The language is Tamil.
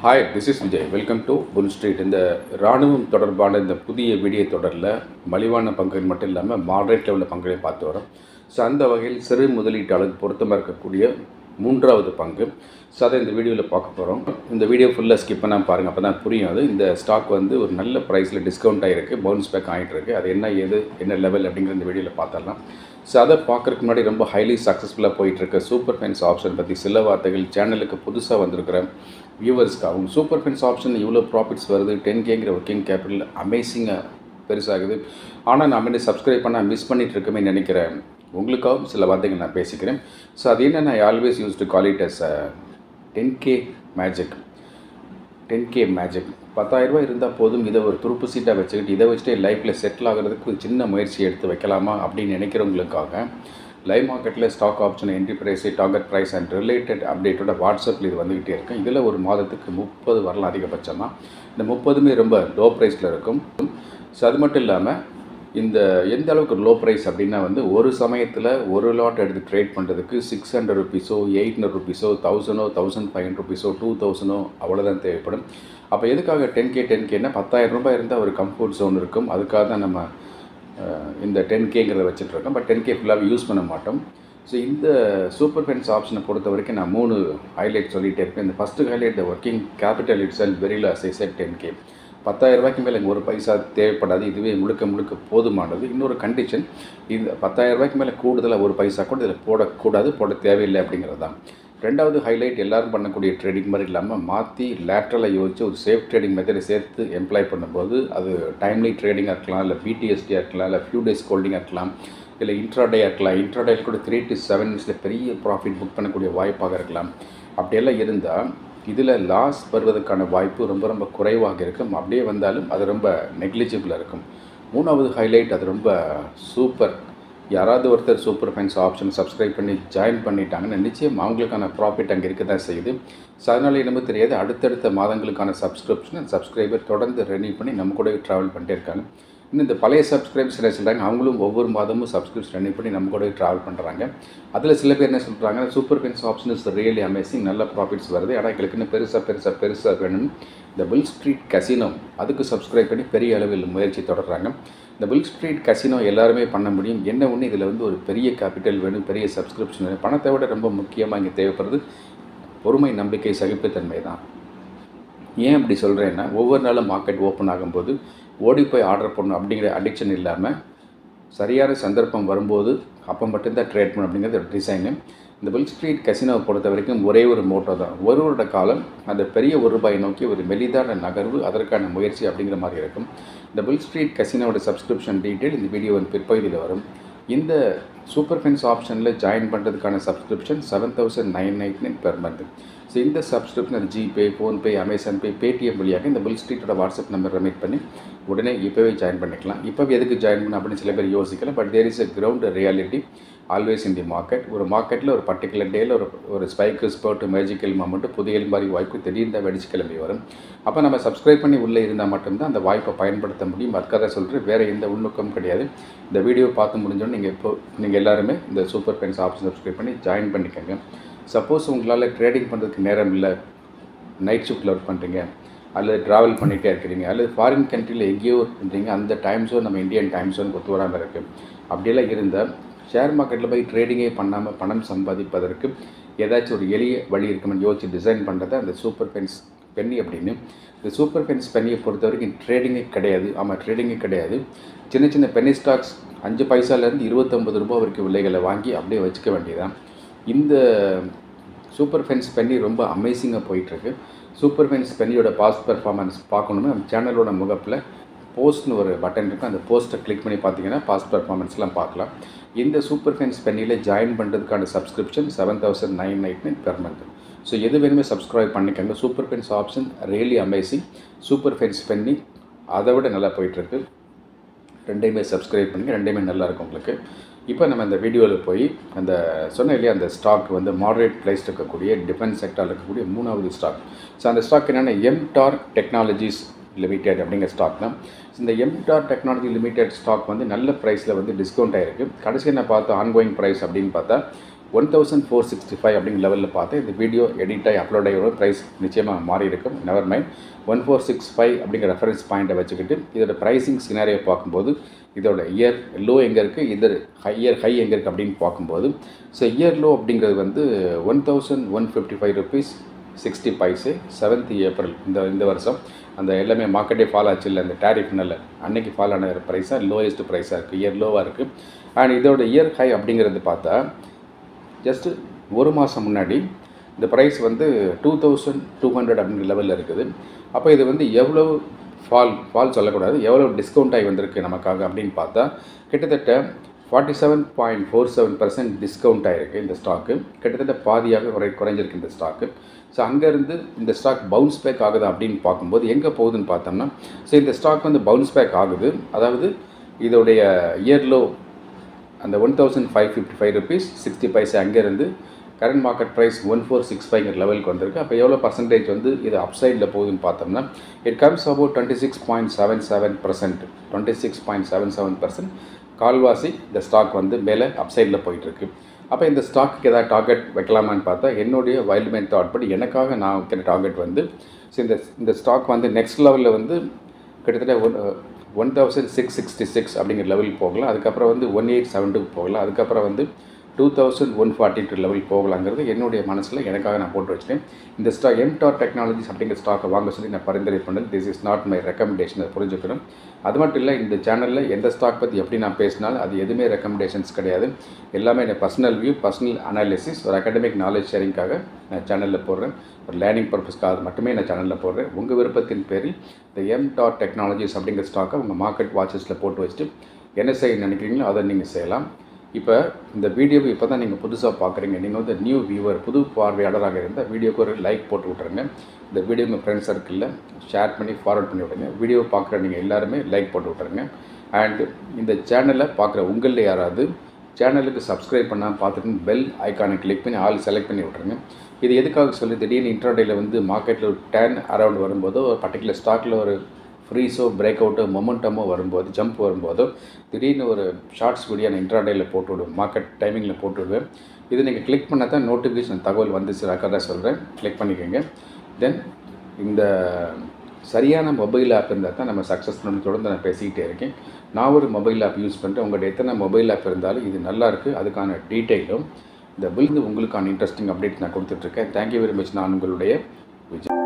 Hi, this is Vijay. Welcome to Bull Street. இந்த ராணுவம் தொடர்பான இந்த புதிய வீடியோ தொடரில் மலிவான பங்குகள் மட்டும் இல்லாமல் மாடரேட் லெவலில் பங்குகளையும் பார்த்து வரோம். ஸோ அந்த வகையில் சிறு முதலீட்டாளருக்கு பொருத்தமாக இருக்கக்கூடிய மூன்றாவது பங்கு. ஸோ அதை இந்த வீடியோவில் பார்க்க போகிறோம். இந்த வீடியோ ஃபுல்லாக ஸ்கிப் பண்ணாமல் பாருங்கள், அப்போ தான் புரியும். அது இந்த ஸ்டாக் வந்து ஒரு நல்ல ப்ரைஸில் டிஸ்கவுண்ட் ஆகிருக்கு, பவுன்ஸ் பேக் ஆகிட்டு இருக்குது. அது என்ன லெவல் அப்படிங்கிற இந்த வீடியோவில் பார்த்துடலாம். ஸோ அதை பார்க்குறதுக்கு முன்னாடி ரொம்ப ஹைலி சக்ஸஸ்ஃபுல்லாக போயிட்டுருக்க சூப்பர் ஃபென்ஸ் ஆப்ஷன் பற்றி சில வார்த்தைகள் சேனலுக்கு புதுசாக வந்திருக்கிற வியூவர்ஸ்க்காகவும். சூப்பர் ஃபென்ஸ் ஆப்ஷன் இவ்வளோ ப்ராஃபிட்ஸ் வருது, 10Kங்கிற ஒர்க்கிங் கேபிட்டல் அமேசிங்காக பெருசாகுது. ஆனால் நான் வந்து சப்ஸ்கிரைப் பண்ண மிஸ் பண்ணிகிட்டு இருக்கமே நினைக்கிறேன் உங்களுக்காகவும் சில வார்த்தைகள் நான் பேசிக்கிறேன். ஸோ அது என்ன, நான் always use to call it as 10K magic. 10K magic 10,000 ரூபாய் இருந்தால் போதும், இதை ஒரு துருப்பு சீட்டாக வச்சுக்கிட்டு இதை வச்சுட்டு லைஃப்பில் செட்டில் ஆகிறதுக்கு ஒரு சின்ன முயற்சி எடுத்து வைக்கலாமா அப்படின்னு நினைக்கிறவங்களுக்காக லைவ் மார்க்கெட்டில் stock option, entry price, target price and related அப்டேட்டோட வாட்ஸ்அப்பில் இது வந்துக்கிட்டே இருக்கும். இதில் ஒரு மாதத்துக்கு 30 வரலாம் அதிகபட்சமாக. இந்த 30மே ரொம்ப லோ ப்ரைஸில் இருக்கும். ஸோ அது மட்டும் இல்லாமல் இந்த எந்த அளவுக்கு லோ ப்ரைஸ் அப்படின்னா வந்து ஒரு சமயத்தில் ஒரு லாட் எடுத்து ட்ரேட் பண்ணுறதுக்கு 600 ருபீஸோ 800 ருபீஸோ 1000ஓ 1500 ருபீஸோ 2000ஓ அவ்வளோதான் தேவைப்படும். அப்போ எதுக்காக 10Kன்னா 10,000 ரூபாய் இருந்தால் ஒரு கம்ஃபர்ட் ஜோன் இருக்கும். அதுக்காக தான் நம்ம இந்த 10Kங்கிறத வச்சுட்ருக்கோம். பட் 10K ஃபுல்லாக யூஸ் பண்ண மாட்டோம். ஸோ இந்த சூப்பர் ஃபென்ஸ் ஆப்ஷனை பொறுத்த வரைக்கும் நான் 3 ஹைலைட் சொல்லிகிட்டே இருப்பேன். இந்த first highlight, the working capital it's and very loss I set 10K. 10,000 ரூபாய்க்கு மேலே ஒரு பைசா தேவைப்படாது, இதுவே முழுக்க போதுமானது. இன்னொரு கண்டிஷன், இந்த 10,000 ரூபாய்க்கு மேலே கூடுதலாக ஒரு பைசா கூட இதில் போடக்கூடாது, போட தேவையில்லை அப்படிங்கிறது தான். ரெண்டாவது ஹைலைட், எல்லோரும் பண்ணக்கூடிய ட்ரேடிங் மாதிரி இல்லாமல் மாற்றி லேட்ரலாக யோசித்து ஒரு சேஃப் ட்ரேடிங் மெத்தடை சேர்த்து எம்ப்ளாய் பண்ணும்போது அது டைம்லி ட்ரேடிங்காக இருக்கலாம், இல்லை பிடிஎஸ்டியாக இருக்கலாம், இல்லை ஃபியூ டேஸ் ஹோல்டிங்காக இருக்கலாம், இல்லை இன்ட்ராடேயாக இருக்கலாம். இன்ட்ராடேயில் கூட 3 to 7 மினிட்ஸில் பெரிய ப்ராஃபிட் புக் பண்ணக்கூடிய வாய்ப்பாக இருக்கலாம். அப்படியெல்லாம் இருந்தால் இதில் லாஸ் வருவதற்கான வாய்ப்பு ரொம்ப குறைவாக இருக்கும். அப்படியே வந்தாலும் அது ரொம்ப நெக்லிஜிபிளாக இருக்கும். மூணாவது ஹைலைட், அது ரொம்ப சூப்பர். யாராவது ஒருத்தர் சூப்பர் ஃபென்ஸ் ஆப்ஷன் சப்ஸ்கிரைப் பண்ணி ஜாயின் பண்ணிட்டாங்கன்னா நிச்சயம் அவங்களுக்கான ப்ராஃபிட் அங்கே இருக்க தான் செய்யுது. ஸோ அதனால் என்னமோ தெரியாது, அடுத்தடுத்த மாதங்களுக்கான சப்ஸ்கிரைபர் தொடர்ந்து ரெனியூ பண்ணி நம்ம கூட ட்ராவல் பண்ணிட்டே இருக்காங்க. இன்னும் இந்த பழைய சப்ஸ்கிரைபர்ஸ் என்ன சொல்கிறாங்க, அவங்களும் ஒவ்வொரு மாதமும் சப்ஸ்கிரிப்ஷன் ரெனியூ பண்ணி நம்ம கூட ட்ராவல் பண்ணுறாங்க. அதில் சில பேர் என்ன சொல்கிறாங்க, super fence option is really amazing, நல்ல ப்ராஃபிட்ஸ் வருது, ஆனால் எங்களுக்கு இன்னும் பெருசாக வேணும். இந்த புல் ஸ்ட்ரீட் கசினோ அதுக்கு சப்ஸ்கிரைப் பண்ணி பெரிய அளவில் முயற்சி தொடர்றாங்க. இந்த புல் ஸ்ட்ரீட் கசினோ எல்லாருமே பண்ண முடியும். என்ன ஒன்று, இதில் வந்து ஒரு பெரிய கேபிட்டல் வேணும், பெரிய சப்ஸ்கிரிப்ஷன் வேணும். பணத்தை விட ரொம்ப முக்கியமாக இங்கே தேவைப்படுறது பொறுமை, நம்பிக்கை, சகிப்புத்தன்மை தான். ஏன் அப்படி சொல்கிறேன்னா, ஒவ்வொரு நாளும் மார்க்கெட் ஓப்பன் ஆகும்போது ஓடி போய் ஆர்டர் பண்ணணும் அப்படிங்கிற அடிக்ஷன் இல்லாமல் சரியான சந்தர்ப்பம் வரும்போது அப்போ மட்டும்தான் ட்ரேட் பண்ணணும் அப்படிங்கிறது ஒரு டிசைனு. இந்த புல் ஸ்ட்ரீட் கசினோவை பொறுத்த வரைக்கும் ஒரே ஒரு மோட்டோ தான், ஒரு வருட காலம் அந்த பெரிய ₹1 நோக்கி ஒரு மெலிதான நகர்வு, அதற்கான முயற்சி அப்படிங்கிற மாதிரி இருக்கும். இந்த புல் ஸ்ட்ரீட் கசினோட சப்ஸ்கிரிப்ஷன் டீட்டெயில் இந்த வீடியோவின் பிற்பகுதியில் வரும். இந்த சூப்பர் ஃபென்ஸ் ஆப்ஷனில் ஜாயின் பண்ணுறதுக்கான சப்ஸ்கிரிப்ஷன் 7,999 பெர் மந்த். ஸோ இந்த சப்ஸ்கிரிப்ஷன் ஜிபே, ஃபோன்பே, அமேசான் பே, பேடிஎம் வழியாக இந்த புல் ஸ்ட்ரீட்டோட வாட்ஸ்அப் நம்பர் ரெமிட் பண்ணி உடனே இப்போவே ஜாயின் பண்ணிக்கலாம். இப்போவே எதுக்கு ஜாயின் பண்ண அப்படின்னு சில பேர் யோசிக்கலாம். But there is a ground reality always in the market. ஒரு மார்க்கெட்டில் ஒரு பர்டிகுலர் டேயில் ஒரு ஸ்பைக்கு, ஸ்பர்ட்டு, மேஜிக்கல் மூமெண்ட்டு, புதிய மாதிரி வாய்ப்பு திடீர்னு வெடிச்சு கிளம்பி வரும். அப்போ நம்ம சப்ஸ்கிரைப் பண்ணி உள்ளே இருந்தால் மட்டும்தான் அந்த வாய்ப்பை பயன்படுத்த முடியும். அதுக்காக சொல்கிறேன், வேறு எந்த உள்நோக்கம் கிடையாது. இந்த வீடியோ பார்த்து முடிஞ்சோன்னு நீங்கள் எல்லாருமே இந்த சூப்பர் ஃபென்ஸ் ஆப்ஷன் சப்ஸ்கிரைப் பண்ணி ஜாயின் பண்ணிக்கோங்க. சப்போஸ் உங்களால் ட்ரேடிங் பண்ணுறதுக்கு நேரம் இல்லை, நைட் ஷிஃப்ட்டில் ஒர்க் பண்ணுறீங்க, அல்லது ட்ராவல் பண்ணிகிட்டே இருக்கிறீங்க, அல்லது ஃபாரின் கண்ட்ரியில் எங்கேயோ பண்ணுறீங்க, அந்த டைம் ஜோன் நம்ம இந்தியன் டைம் ஜோன் ஒத்து வராமல் இருக்குது. அப்படியெல்லாம் இருந்தால் ஷேர் மார்க்கெட்டில் போய் ட்ரேடிங்கே பண்ணாமல் பணம் சம்பாதிப்பதற்கு ஏதாச்சும் ஒரு எளிய வழி இருக்குமென்னு யோசிச்சு டிசைன் பண்ணுறது அந்த சூப்பர் ஃபென்ஸ் பென்னி அப்படின்னு. இந்த சூப்பர் ஃபென்ஸ் பென்னியை பொறுத்த வரைக்கும் ட்ரேடிங்கே கிடையாது. ட்ரேடிங்கே கிடையாது. சின்ன பென்னி ஸ்டாக்ஸ் 5 பைசாலேருந்து ₹29 வரைக்கும் விலைகளை வாங்கி அப்படியே வச்சுக்க வேண்டியதான். இந்த சூப்பர் ஃபென்ஸ் பென்னி ரொம்ப அமேசிங்காக போயிட்டுருக்கு. சூப்பர் ஃபென்ஸ் பென்னியோட பாஸ்ட் பெர்ஃபார்மன்ஸ் பார்க்கணுன்னா நம்ம சேனலோட முகப்பில் போஸ்ட்னு ஒரு பட்டன் இருக்கும். அந்த போஸ்ட்டை கிளிக் பண்ணி பார்த்தீங்கன்னா பாஸ்ட் பெர்ஃபார்மன்ஸ்லாம் பார்க்கலாம். இந்த சூப்பர் ஃபென்ஸ் பென்னியில் ஜாயின் பண்ணுறதுக்கான சப்ஸ்கிரிப்ஷன் 7,999 பெர் மந்த். ஸோ எது வேணுமே சப்ஸ்கிரைப் பண்ணிக்கோங்க. Super fence option really amazing. Super fence penny அதை விட நல்லா போயிட்டுருக்கு. ரெண்டையுமே சப்ஸ்கிரைப் பண்ணுங்கள், ரெண்டையுமே நல்லாயிருக்கும் உங்களுக்கு. இப்போ நம்ம இந்த வீடியோவில் போய் அந்த சொன்ன இல்லையா, அந்த ஸ்டாக் வந்து மாடரேட் ப்ரைஸ் இருக்கக்கூடிய டிஃபென்ஸ் செக்டாரில் இருக்கக்கூடிய 3வது ஸ்டாக். ஸோ அந்த ஸ்டாக் என்னென்னா MTAR டெக்னாலஜிஸ் லிமிடெட் அப்படிங்கிற ஸ்டாக் தான். இந்த MTAR டெக்னாலஜி லிமிடெட் ஸ்டாக் வந்து நல்ல ப்ரைஸில் வந்து டிஸ்கவுண்ட் ஆகிருக்கு. கடைசியாக நான் பார்த்தா ஆன்கோயிங் ப்ரைஸ் அப்படின்னு பார்த்தா 1465 அப்படிங்கிற லெவலில் பார்த்து இந்த வீடியோ எடிட் ஆகி அப்லோட் ஆகி வரும். ப்ரைஸ் நிச்சயமாக மாறி இருக்கும். Never mind. 1465 அப்படிங்கிற ரெஃபரன்ஸ் பாயிண்ட்டை வச்சுக்கிட்டு இதோட ப்ரைஸிங் சினாரியோ பார்க்கும்போது இதோட இயர் லோ எங்கே இருக்குது, இது இயர் ஹை எங்கே இருக்குது அப்படின்னு பார்க்கும்போது ஸோ இயர் லோ அப்படிங்கிறது வந்து 1155 rupees 60 paise 7th April இந்த வருஷம். அந்த எல்லாமே மார்க்கெட்டே ஃபால் ஆச்சு இல்லை, அந்த டேரிஃப்னால அன்னைக்கு ஃபால் ஆன ப்ரைஸாக லோயஸ்ட் ப்ரைஸாக இருக்குது, இயர் லோவாக இருக்குது. அண்ட் இதோட இயர் ஹை அப்படிங்கிறது பார்த்தா ஜஸ்ட்டு ஒரு மாதம் முன்னாடி இந்த ப்ரைஸ் வந்து 2200 அப்படிங்கிற லெவலில் இருக்குது. அப்போ இது வந்து எவ்வளோ ஃபால் சொல்லக்கூடாது, எவ்வளோ டிஸ்கவுண்ட் ஆகி வந்திருக்கு நமக்காக அப்படின்னு பார்த்தா கிட்டத்தட்ட 47.47% டிஸ்கவுண்ட் ஆகிருக்கு இந்த ஸ்டாக்கு. கிட்டத்தட்ட பாதியாக குறைஞ்சிருக்கு இந்த ஸ்டாக்கு. ஸோ அங்கேருந்து இந்த ஸ்டாக் பவுன்ஸ் பேக் ஆகுது அப்படின்னு பார்க்கும்போது எங்கே போகுதுன்னு பார்த்தோம்னா ஸோ இந்த ஸ்டாக் வந்து பவுன்ஸ் பேக் ஆகுது. அதாவது இதோடைய இயர் லோ அந்த 1555 rupees 60 paise அங்கேருந்து கரண்ட் மார்க்கெட் ப்ரைஸ் 1465 லெவலுக்கு வந்திருக்கு. அப்போ எவ்வளோ பர்சன்டேஜ் வந்து இது அப்சைடில் போகுதுன்னு பார்த்தோம்னா இட் கம்ஸ் அபவுட் 26.77%. 26.77% கால்வாசி இந்த ஸ்டாக் வந்து மேலே அப்சைடில் போயிட்டுருக்கு. அப்போ இந்த ஸ்டாக்கு ஏதாவது டார்கெட் வைக்கலாமான்னு பார்த்தா என்னுடைய வைல்ட்மேன் தாட் படி எனக்காக நான் வைக்கிற டார்கெட் வந்து ஸோ இந்த ஸ்டாக் வந்து நெக்ஸ்ட் லெவலில் வந்து கிட்டத்தட்ட 1666 அப்படிங்கிற லெவலுக்கு போகலாம். அதுக்கப்புறம் வந்து 1872 போகலாம். அதுக்கப்புறம் வந்து 2142 லெவல் போகலாங்கிறது என்னுடைய மனசில் எனக்காக நான் போட்டு வச்சுட்டேன். இந்த ஸ்டாக் MTOR டெக்னாலஜிஸ் அப்படிங்கிற ஸ்டாக்கை வாங்க சொல்லி நான் பரிந்துரை பண்ணது. This is not my recommendation, அதை புரிஞ்சுக்கணும். அது மட்டும் இல்லை, இந்த சேனலில் எந்த ஸ்டாக் பற்றி எப்படி நான் பேசினாலும் அது எதுவுமே ரெக்கமெண்டேஷன்ஸ் கிடையாது. எல்லாமே என் பர்சனல் வியூ, பர்சனல் அனாலிசிஸ், ஒரு அகாடமிக் நாலேஜ் ஷேரிங்காக நான் சேனலில் போடுறேன். ஒரு லேர்னிங் பர்பஸ்க்காக மட்டுமே நான் சேனலில் போடுறேன். உங்கள் விருப்பத்தின் பேரில் இந்த MTOR டெக்னாலஜிஸ் அப்படிங்கிற ஸ்டாக்கை உங்கள் மார்க்கெட் வாட்சஸில் போட்டு வச்சுட்டு என்ன செய்ய நினைக்கிறீங்களோ அதை நீங்கள் செய்யலாம். இப்போ இந்த வீடியோவை இப்போ தான் நீங்கள் புதுசாக பார்க்குறீங்க, நீங்கள் வந்து நியூ வியூவர், புது பார்வையாளராக இருந்தால் வீடியோக்கு ஒரு லைக் போட்டு விட்ருங்க. இந்த வீடியோ உங்கள் ஃப்ரெண்ட்ஸ் சர்க்கிளில் ஷேர் பண்ணி ஃபார்வர்ட் பண்ணி விட்ருங்க. வீடியோ பார்க்குற நீங்கள் எல்லாருமே லைக் போட்டு விட்ருங்க. அண்ட் இந்த சேனலை பார்க்குற உங்களில் யாராவது சேனலுக்கு சப்ஸ்கிரைப் பண்ணால் பார்த்துட்டு பெல் ஐக்கானை கிளிக் பண்ணி ஆல் செலக்ட் பண்ணி விட்ருங்க. இது எதுக்காக சொல்லி திடீர்னு இன்ட்ராடேயில் வந்து மார்க்கெட்டில் ஒரு டர்ன் அரவுண்ட் வரும்போதோ ஒரு பர்டிகுலர் ஸ்டாக்கில் ஒரு ஃப்ரீஸோ பிரேக் அவுட்டோ மொமெண்டமோ வரும்போது ஜம்ப் வரும்போதோ திடீர்னு ஒரு ஷார்ட்ஸ் வீடியோ நான் இன்ட்ராடேயில் போட்டு விடுவேன், மார்க்கெட் டைமிங்கில் போட்டு விடுவேன். இது நீங்கள் கிளிக் பண்ணால் தான் நோட்டிஃபிகேஷன் தகவல் வந்துச்சு, ரெக்கார்டாக சொல்கிறேன், கிளிக் பண்ணிக்கோங்க. தென் இந்த சரியான மொபைல் ஆப் இருந்தால் தான் நம்ம சக்ஸஸ் பண்ணி தொடர்ந்து நான் பேசிக்கிட்டே இருக்கேன். நான் ஒரு மொபைல் ஆப் யூஸ் பண்ணுறேன். உங்கள்கிட்ட எத்தனை மொபைல் ஆப் இருந்தாலும் இது நல்லாயிருக்கு, அதுக்கான டீட்டெயிலும் இந்த பில் உங்களுக்கான இன்ட்ரெஸ்டிங் அப்டேட் நான் கொடுத்துட்ருக்கேன். Thank you very much. நான் உங்களுடைய விஜய்.